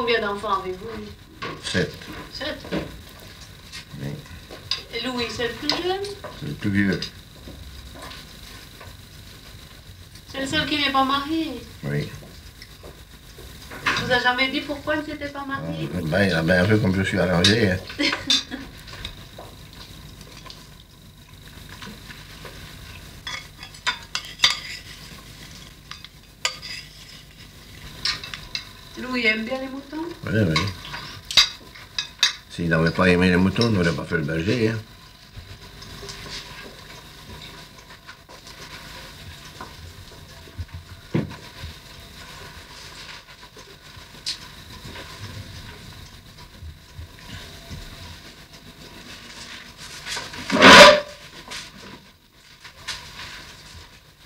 Combien d'enfants avez-vous? 7. 7. Oui. Et Louis, c'est le plus jeune? C'est le plus vieux. C'est le seul qui n'est pas marié? Oui. Il vous a jamais dit pourquoi il ne s'était pas marié? Ben, un peu comme je suis arrangé. Hein. Louis aime bien les moutons? Oui, oui. S'il n'avait pas aimé les moutons, il n'aurait pas fait le berger. Hein.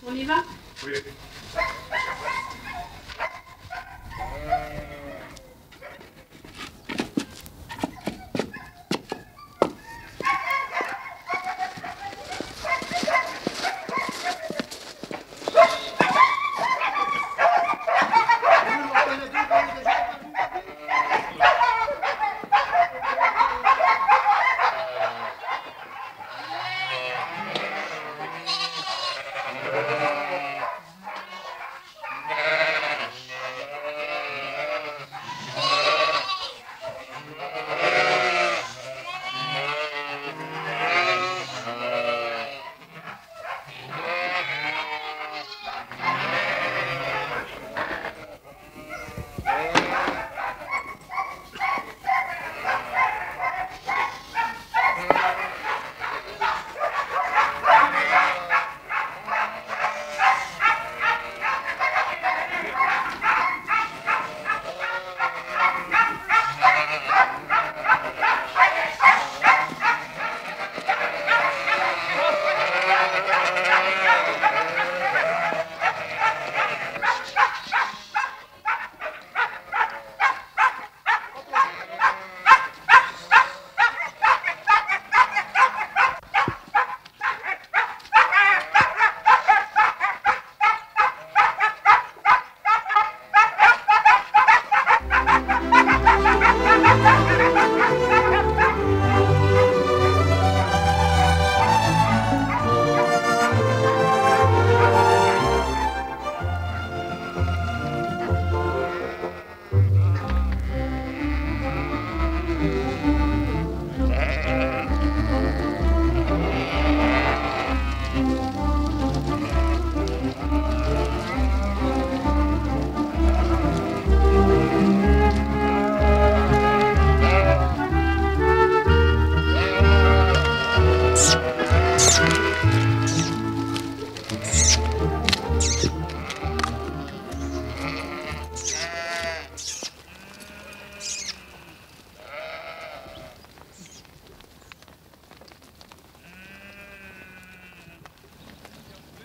On y va? Oui.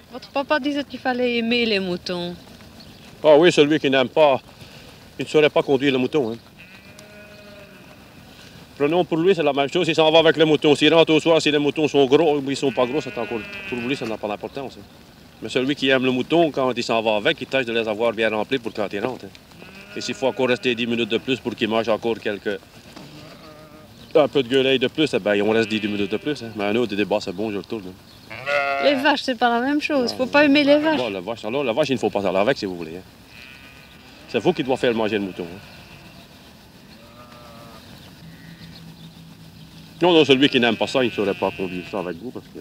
Votre papa disait qu'il fallait aimer les moutons. Ah oui, celui qui n'aime pas, il ne saurait pas conduire le mouton. Hein. Prenons pour lui, c'est la même chose, il s'en va avec les moutons. S'il rentre au soir, si les moutons sont gros ou ils ne sont pas gros, c'est encore... Pour lui, ça n'a pas d'importance. Hein. Mais celui qui aime le mouton, quand il s'en va avec, il tâche de les avoir bien remplis pour quand il rentre. Hein. Et s'il faut encore rester 10 minutes de plus pour qu'il mange encore un peu de gueuleille de plus, eh ben, on reste 10 minutes de plus. Hein. Mais un autre, il dit, bah, c'est bon, je retourne. Hein. Les vaches, c'est pas la même chose. Faut pas aimer les vaches. Bon, la vache, il ne faut pas aller avec, si vous voulez. Hein. C'est vous qui doit faire manger le mouton. Hein. Non, celui qui n'aime pas ça, il ne saurait pas conduire ça avec vous, parce que...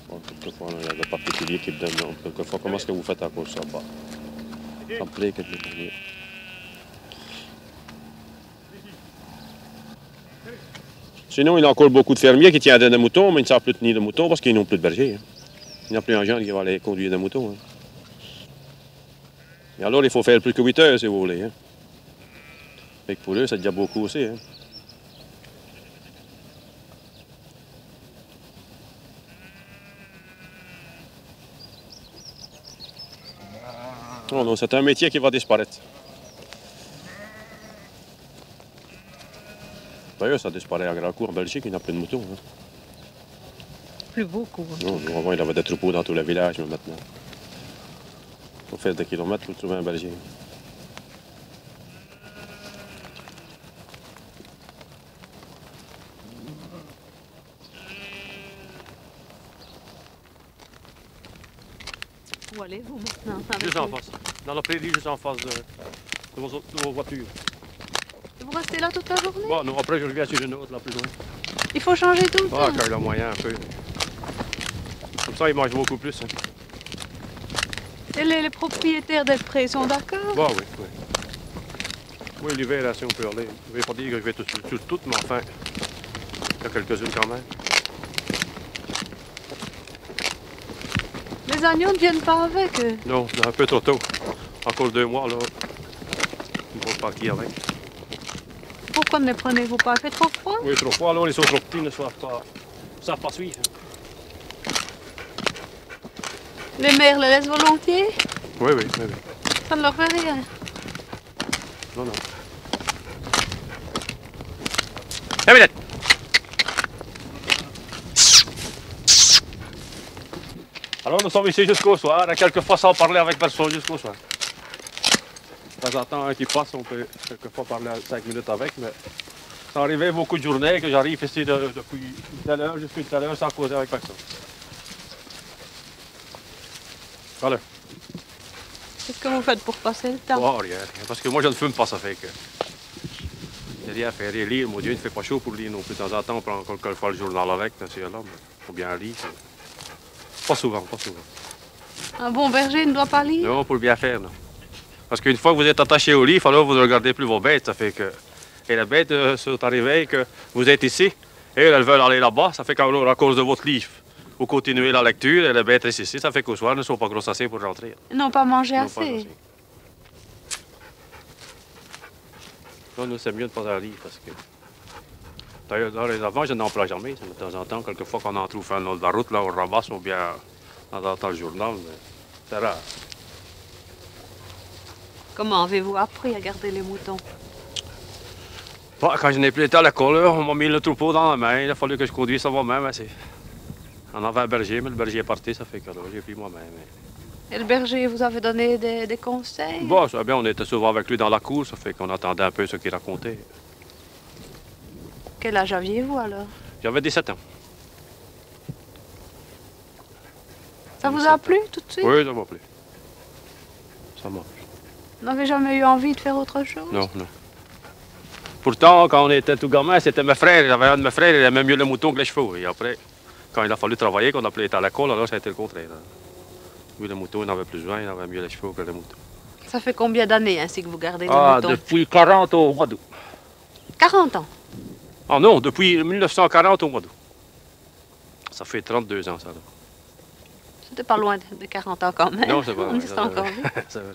Bon, quelquefois, il y a des particuliers qui me donnent non. Quelquefois, comment est-ce que vous faites à cause de ça? Bah, ça me plaît que je le... Sinon, il y a encore beaucoup de fermiers qui tiennent des moutons, mais ils ne savent plus tenir de moutons parce qu'ils n'ont plus de berger. Hein. Il n'y a plus un jeune qui va aller conduire des moutons. Hein. Et alors, il faut faire plus que 8 heures, si vous voulez. Hein. Et pour eux, c'est déjà beaucoup aussi. Hein. Non, non, c'est un métier qui va disparaître. D'ailleurs, ça disparaît à Grandcourt, en Belgique, il n'y a plus de moutons. Hein. Plus beaucoup. Non, avant, il y avait des troupeaux dans tous les villages, mais maintenant, il faut faire des kilomètres pour trouver un berger. Où allez-vous maintenant avec Juste en eux? face. Dans la prairie, juste en face de vos voitures. Vous restez là toute la journée? Bon, non, après, je reviens sur une autre, là, plus loin. Il faut changer tout le Ah, temps. quand il a moyen, un peu. Comme ça, il mange beaucoup plus. Hein. Et les propriétaires des prés sont d'accord? Bah oui, oui. Oui, l'hiver, là, si on peut aller. Je ne vais pas dire que je vais sur toutes, mais enfin, il y a quelques-unes quand même. Les agneaux ne viennent pas avec eux. Non, c'est un peu trop tôt. Encore 2 mois, là. Ils vont partir avec. Pourquoi ne les prenez-vous pas? Il fait trop froid? Oui, trop froid, là, ils sont trop petits, ils ne savent pas suivre. Les mères les laissent volontiers? Oui, oui, oui, oui. Ça ne leur fait rien. Non, non. La minute! Alors, nous sommes ici jusqu'au soir, et quelquefois sans parler avec personne jusqu'au soir. De temps en temps, un qui passe, on peut quelquefois parler 5 minutes avec, mais ça arrivait beaucoup de journées que j'arrive ici depuis telle heure jusqu'à telle heure sans causer avec personne. Voilà. Qu'est-ce que vous faites pour passer le temps? Oh, rien, rien. Parce que moi, je ne fume pas, ça fait que... Il n'y a rien à faire. Et lire, mon Dieu, il ne fait pas chaud pour lire non plus. De temps en temps, on prend quelquefois le journal avec, là, mais il faut bien lire. Pas souvent, pas souvent. Un bon berger ne doit pas lire? Non, pour le bien faire, non. Parce qu'une fois que vous êtes attaché au lit, alors vous ne regardez plus vos bêtes. Ça fait que... Et les bêtes sont arrivées que vous êtes ici, et elles veulent aller là-bas. Ça fait qu'à cause de votre livre, vous continuez la lecture, et les bêtes restent ici. Ça fait qu'au soir, elles ne sont pas grosses assez pour rentrer. Ils n'ont pas mangé Non, pas assez. assez. Non, nous, c'est mieux de ne pas aller parce que... D'ailleurs, dans les avant, je n'en prends jamais. De temps en temps, quelquefois, quand on en trouve un autre de la route, là, on ramasse ou bien dans le journal, mais c'est rare. Comment avez-vous appris à garder les moutons? Bah, quand je n'ai plus été à l'école, on m'a mis le troupeau dans la main. Il a fallu que je conduise ça moi-même. On avait un berger, mais le berger est parti, ça fait que j'ai pris moi-même. Et le berger vous avait donné des conseils? Bon, ça va bien, on était souvent avec lui dans la cour, ça fait qu'on entendait un peu ce qu'il racontait. Quel âge aviez-vous alors? J'avais 17 ans. Ça vous a plu tout de suite? Oui, ça m'a plu. Ça m'a plu. Vous n'avez jamais eu envie de faire autre chose? Non, non. Pourtant, quand on était tout gamin, c'était mes frères. J'avais un de mes frères, il aimait mieux les moutons que les chevaux. Et après, quand il a fallu travailler, qu'on a pu être à l'école, alors ça a été le contraire. Lui, les moutons, il en avait plus besoin, il avait mieux les chevaux que les moutons. Ça fait combien d'années ainsi que vous gardez les Ah, moutons? depuis 40 au mois d'août. 40 ans. Ah non, depuis 1940 au mois d'août. Ça fait 32 ans, ça. Là. C'était pas loin de 40 ans quand même. Non, c'est pas On vrai. y sera encore vite. C'est vrai.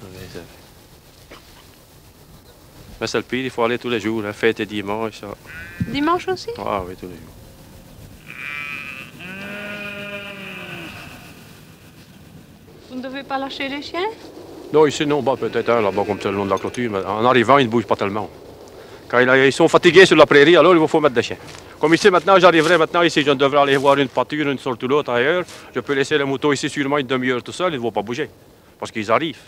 Oui, c'est vrai. Mais c'est le pire, il faut aller tous les jours, hein, fête et dimanche. Ça. Dimanche aussi? Ah oui, tous les jours. Vous ne devez pas lâcher les chiens? Non, ici, non, bah, peut-être un là-bas, comme ça, le long de la clôture, mais en arrivant, ils ne bougent pas tellement. Quand ils sont fatigués sur la prairie, alors il vous faut mettre des chiens. Comme ici, maintenant, j'arriverai maintenant ici, je devrais aller voir une pâture, une sorte ou l'autre ailleurs. Je peux laisser les moutons ici sûrement une demi-heure tout seul, ils ne vont pas bouger. Parce qu'ils arrivent.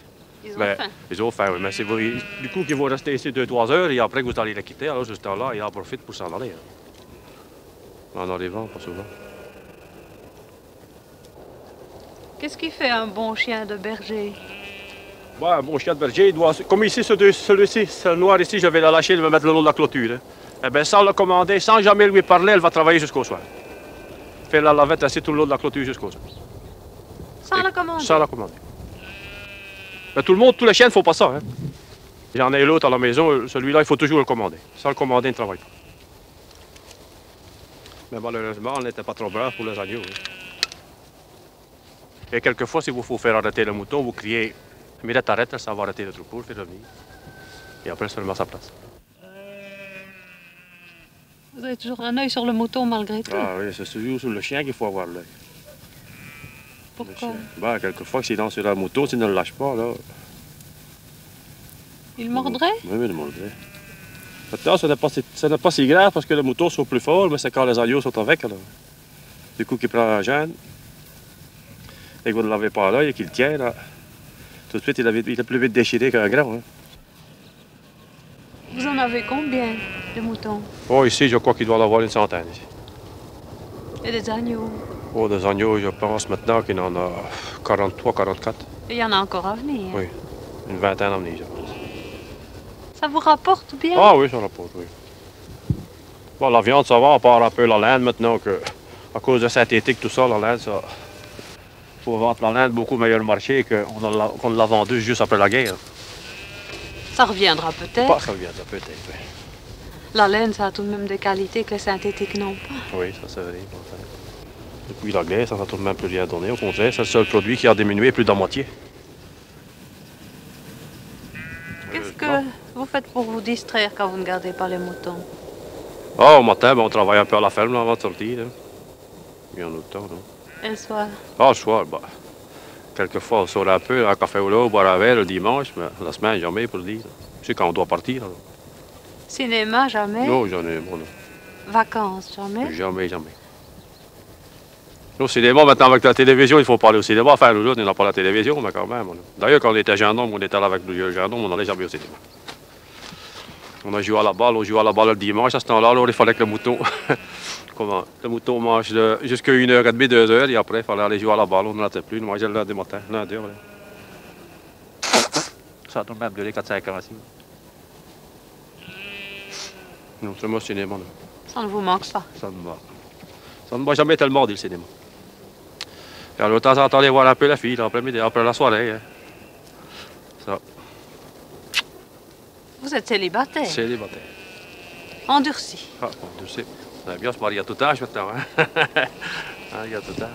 Ils ont Mais, faim. ils ont faim, oui. Mais c'est du coup qu'ils vont rester ici 2-3 heures et après que vous allez les quitter, alors ce temps-là, ils en profitent pour s'en aller. Hein. En arrivant, pas souvent. Qu'est-ce qui fait un bon chien de berger? Ouais, un bon chien de berger, il doit... Comme ici, celui-ci, ce noir ici, je vais la lâcher, je vais mettre le long de la clôture. Hein. Eh bien, sans le commander, sans jamais lui parler, elle va travailler jusqu'au soir. Faire la lavette ainsi tout le long de la clôture jusqu'au soir. Sans la commander? Sans la commander. Mais tout le monde, tous les chiens ne font pas ça. Hein. J'en ai l'autre à la maison, celui-là, il faut toujours le commander. Sans le commander, il ne travaille pas. Mais malheureusement, on n'était pas trop brave pour les agneaux. Hein. Et quelquefois, si vous faut faire arrêter le mouton, vous criez « Mirette, arrête, ça va arrêter le troupeau, le fait revenir. » Et après, ça remet à sa place. Vous avez toujours un œil sur le mouton malgré tout. Ah oui, c'est toujours sur le chien qu'il faut avoir l'œil. Pourquoi? Ben, quelquefois, s'il lance sur un mouton, s'il ne le lâche pas, là... Il mordrait? Oui, il mordrait. Maintenant, ce n'est pas si grave parce que les moutons sont plus forts, mais c'est quand les agneaux sont avec, alors. Du coup, qu'il prend un gène, et que vous ne l'avez pas à l'œil et qu'il tient, là, tout de suite, il est plus vite déchiré qu'un grand. Hein. Vous en avez combien de moutons? Oh, ici, je crois qu'il doit en avoir une centaine. Ici. Et des agneaux. Oh, des agneaux, je pense maintenant qu'il en a 43, 44. Et il y en a encore à venir. Oui, une vingtaine à venir, je pense. Ça vous rapporte bien? Ah oui, ça rapporte, oui. Bon, la viande, ça va, on part un peu la laine maintenant que, à cause de synthétique, tout ça, la laine, ça. Faut vendre la laine beaucoup meilleur marché qu'on l'a vendu juste après la guerre. Ça reviendra peut-être. Pas ça viendra peut-être, oui. La laine, ça a tout de même des qualités que les synthétiques n'ont pas. Oui, ça c'est vrai. Enfin. Depuis la guerre, ça n'a tout de même plus rien donné. Au contraire, c'est le seul produit qui a diminué plus de la moitié. Qu'est-ce que vous faites pour vous distraire quand vous ne gardez pas les moutons? Ah, au matin, ben, on travaille un peu à la ferme là, avant de sortir. Là. Il y a un autre temps, non? Et le soir? Ah, le soir, bah. Quelquefois, on sort un peu, un café au lait, boire un verre le dimanche, mais la semaine, jamais pour le dire. C'est quand on doit partir. Là. Cinéma, jamais? Non, j'en ai, bon, non. Vacances, jamais? Jamais, jamais. Au cinéma, maintenant, avec la télévision, il faut pas aller au cinéma. Enfin, nous autres, on n'a pas la télévision, mais quand même. D'ailleurs, quand on était jeunes hommes, on était là avec plusieurs jeunes hommes, on n'allait jamais au cinéma. On a joué à la balle, on jouait à la balle le dimanche. À ce temps-là, alors, il fallait que le mouton, le mouton mange jusqu'à 1h30, 2h, et après, il fallait aller jouer à la balle. On n'en était plus, on mangeait le lundi matin, lundi. Voilà. Ça a tout de même duré 4-5 ans, ici. Non, c'est moi, le cinéma. Non. Ça ne vous manque pas? Ça ne m'a jamais tellement dit, le cinéma. Et alors, de temps en temps, aller voir un peu la fille, l'après-midi, après la soirée. Hein. Ça. Vous êtes célibataire? Célibataire. Endurci? Ah, bon, je sais. C'est bien, on se marie à tout âge maintenant. Hein? Il y a tout âge.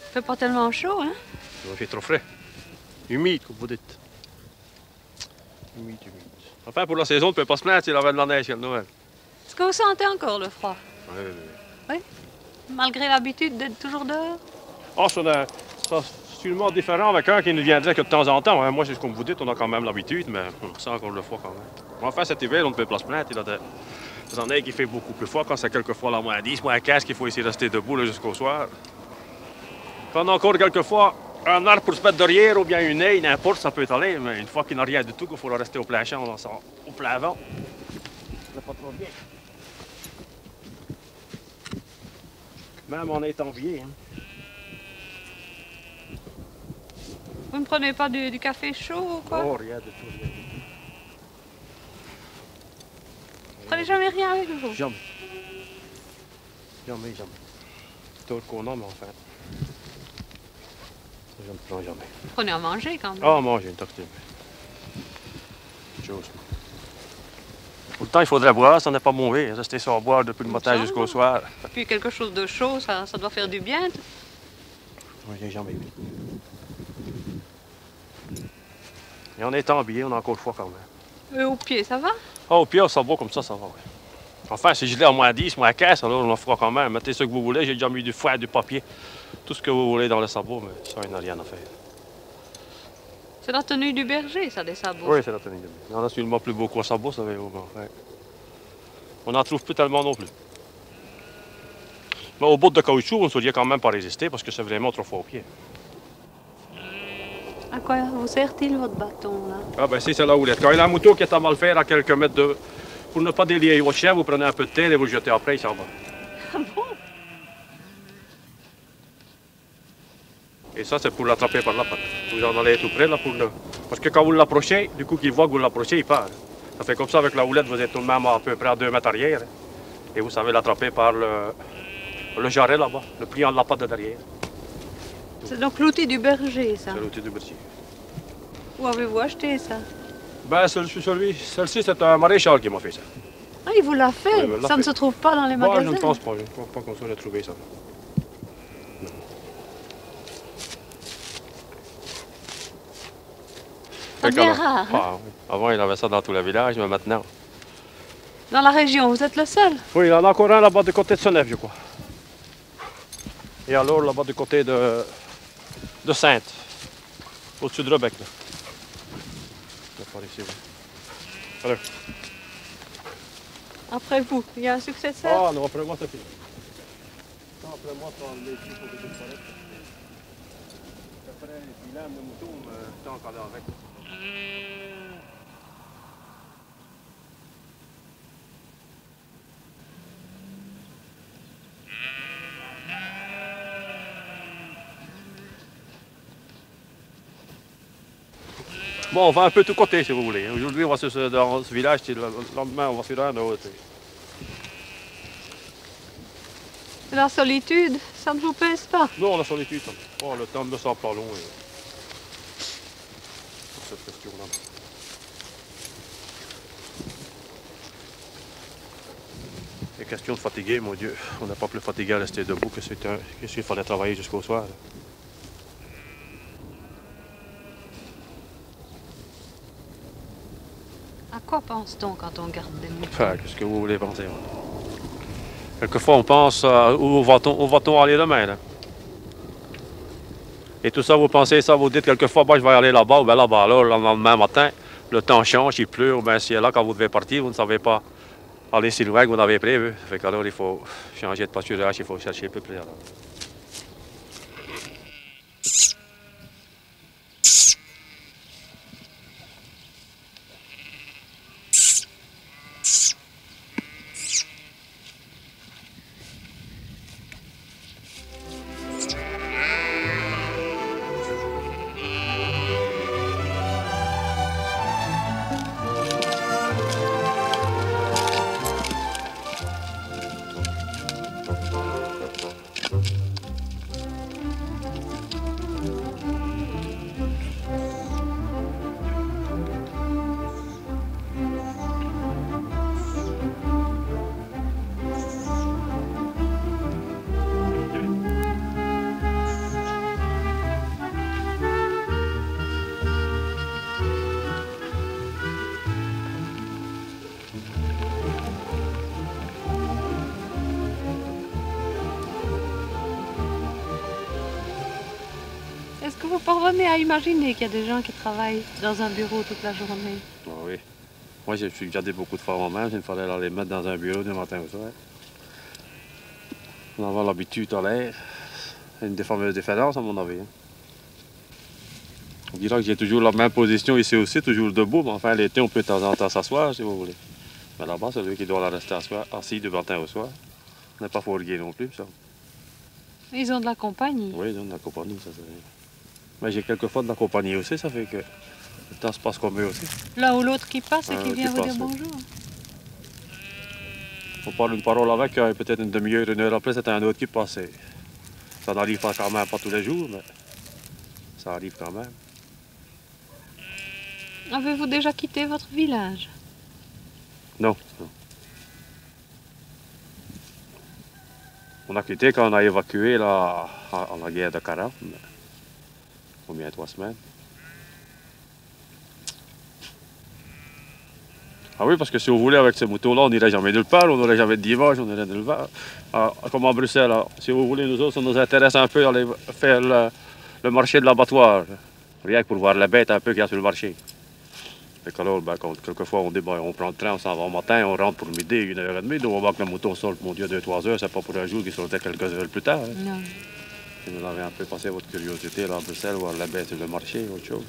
Il fait pas tellement chaud, hein? Il fait trop frais. Humide, comme vous dites. Humide. Enfin, pour la saison, on ne peut pas se plaindre s'il y avait de la neige, il y a le Noël. Est-ce que vous sentez encore le froid? Oui. Oui? Malgré l'habitude d'être toujours dehors? Ah, c'est tellement différent avec un qui ne viendrait que de temps en temps. Hein. Moi, comme vous dites, on a quand même l'habitude, mais on sent encore le froid quand même. Enfin, cet hiver, on ne peut pas se plaindre. Il y a des années qui fait beaucoup plus froid, quand c'est quelquefois la moins 10, moins 15, qu'il faut essayer de rester debout jusqu'au soir. Quand on a encore quelquefois un arbre pour se mettre derrière ou bien une haie, n'importe, ça peut aller, mais une fois qu'il n'y a rien du tout, qu'il faut rester au plein champ, au plein vent. C'est pas trop bien. Même en étant vieux. Hein. Vous ne prenez pas du café chaud ou quoi? Oh, rien du tout, rien du tout. Vous prenez jamais rien avec vous? Jamais. D'autres qu'on a, mais enfin. Je ne prends jamais. Vous prenez à manger quand même? Ah, manger une tortille. Chose. Pourtant, il faudrait boire, ça n'est pas mauvais. Rester sans boire depuis le matin jusqu'au soir. Puis quelque chose de chaud, ça doit faire du bien. Oui, j'ai jamais vu. Et en étant habillé, on a encore froid quand même. Et au pied, ça va? Ah, au pied, ça va comme ça va, oui. Enfin, si je l'ai à moins 10, moins 15, alors on en fera quand même. Mettez ce que vous voulez, j'ai déjà mis du foin, du papier, tout ce que vous voulez dans le sabot, mais ça, il n'y a rien à faire. C'est la tenue du berger, ça, des sabots. Oui, c'est la tenue de berger. Il y en a sûrement plus beau qu'un sabot, ça va au moins. Ouais. On n'en trouve plus tellement non plus. Mais aux bottes de caoutchouc, on ne saurait quand même pas résister parce que c'est vraiment trop fort au pied. À quoi vous sert-il votre bâton, là? Ah ben c'est la houlette. Quand il y a un mouton qui est à mal faire à quelques mètres de... Pour ne pas délier votre chien, vous prenez un peu de terre et vous le jetez après, il s'en va. Ah bon? Et ça, c'est pour l'attraper par la patte. Vous en allez tout près là pour le... Parce que quand vous l'approchez, du coup qu'il voit que vous l'approchez, il part. Ça fait comme ça avec la houlette, vous êtes tout de même à peu près à 2 mètres arrière. Et vous savez l'attraper par le jarret là-bas, le pliant de la patte de derrière. C'est donc l'outil du berger, ça. C'est l'outil du berger. Où avez-vous acheté ça? Ben, celle-ci, c'est un maréchal qui m'a fait ça. Ah, il vous l'a fait? Oui, il me l'a Ça fait. ne se trouve pas dans les Moi, magasins? je ne pense pas. Je ne pense pas qu'on soit trouvé ça. Non. Ça devient rare, hein? Ah, oui. Avant, il avait ça dans tout le village, mais maintenant... Dans la région, vous êtes le seul? Oui, il y en a encore un là-bas du côté de Senef, je crois. Et alors là-bas du côté de Sainte, au-dessus de Rebec. Là. Par ici, oui. Alors. Après vous, il y a un successeur? Ah non, après moi, c'est fini. Non, après moi, c'est les filles pour que tu disparaisses. Après, il aime le mouton, mais c'est encore là avec. Bon, on va un peu tout côté si vous voulez. Aujourd'hui, on va dans ce village, le lendemain, on va sur un autre. La solitude, ça ne vous pèse pas? Non, la solitude, ça. Oh, le temps me semble pas long. Pour cette question-là. Les questions de fatiguer, mon Dieu. On n'est pas plus fatigué à rester debout que qu'est-ce qu'il fallait travailler jusqu'au soir. Là. À quoi pense-t-on quand on garde des moutons? Enfin, qu'est-ce que vous voulez penser? Quelquefois, on pense où va-t-on aller demain? Là? Et tout ça, vous pensez ça, vous dites quelquefois, bah, je vais aller là-bas ou bien là-bas. Là, le lendemain matin, le temps change, il pleut, ou bien si là, quand vous devez partir, vous ne savez pas aller si loin que vous n'avez prévu. Ça fait qu'alors, il faut changer de pâturage, il faut chercher un peu plus. Alors. Est-ce que vous parvenez à imaginer qu'il y a des gens qui travaillent dans un bureau toute la journée? Ah oui. Moi, je suis gardé beaucoup de fois moi-même. Il me fallait aller les mettre dans un bureau du matin au soir. On a l'habitude à l'air. Une des fameuses différences, à mon avis. Hein. On dira que j'ai toujours la même position ici aussi, toujours debout. Mais enfin, l'été, on peut de temps en temps s'asseoir, si vous voulez. Mais là-bas, c'est lui qui doit la rester assis du matin au soir. On n'est pas fourgué non plus, ça. Ils ont de la compagnie. Oui, ils ont de la compagnie, ça c'est... Mais j'ai quelquefois de la compagnie aussi, ça fait que le temps se passe comme eux aussi. L'un ou l'autre qui passe et qui vient vous dire passe, bonjour. On parle une parole avec, peut-être une demi-heure, une heure après, c'est un autre qui passe. Ça n'arrive pas quand même, pas tous les jours, mais ça arrive quand même. Avez-vous déjà quitté votre village? Non, non. On a quitté quand on a évacué là, en la guerre de 40, mais combien, 3 semaines. Ah oui, parce que si vous voulez, avec ces moutons-là, on n'irait jamais nulle part, on n'aurait jamais de dimanche, on irait nulle part. Comme en Bruxelles, alors, si vous voulez, nous autres, ça nous intéresse un peu d'aller faire le marché de l'abattoir. Rien que pour voir la bête un peu qu'il y a sur le marché. Fait que alors, quelquefois, on dit, on prend le train, on s'en va au matin, on rentre pour midi, 1h30, donc on voit que le mouton sort, mon Dieu, 2-3 heures, c'est pas pour un jour qu'il sortait quelques heures plus tard. Hein. Non. Si vous avez un peu passé votre curiosité là, à Bruxelles, voir la bête sur le marché, autre chose.